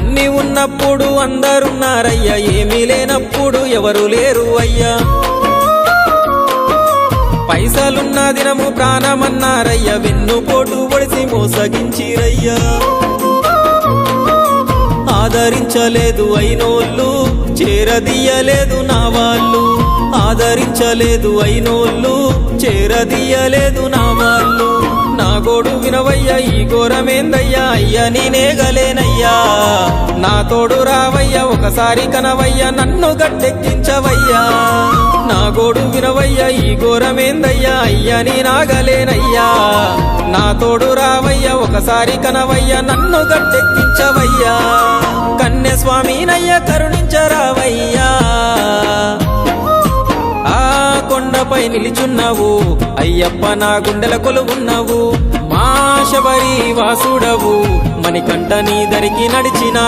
అన్ని ఉన్నప్పుడు అందరున్నారయ్యా, ఏమీ లేనప్పుడు ఎవరు లేరు అయ్యా. పైసలున్న దినము ప్రాణమన్నారయ్యా, వెన్నుపోటు పొడిసి మోసగించిరయ్యా. ఆదరించలేదు అయినోళ్ళు, చేరదీయలేదు నా వాళ్ళు. ఆదరించలేదు అయినోళ్ళు, చేరదీయలేదు నా వాళ్ళు. నా గోడు వినవయ్యా, ఈ ఘోరమేందయ్యా, అయ్యా నేనేగలేనయ్యా. నా తోడు రావయ్యా, ఒకసారి కనవయ్యా, నన్ను గట్టెక్కించవయ్యా. నా గోడు వినవయ్యా, ఈ ఘోరమేందయ్యా, అయ్యా నేనాగలేనయ్యా. నా తోడు రావయ్యా, ఒకసారి కనవయ్యా, నన్ను గట్టెక్కించవయ్యా. కన్య స్వామినయ్యా, కరుణించరావయ్యా. ఆ కొండపై నిలిచున్నావు అయ్యప్ప, నా గుండెల కొలువున్నావు. మా శబరి వాసుడవు, మణికంఠ నీ దరికి నడిచిన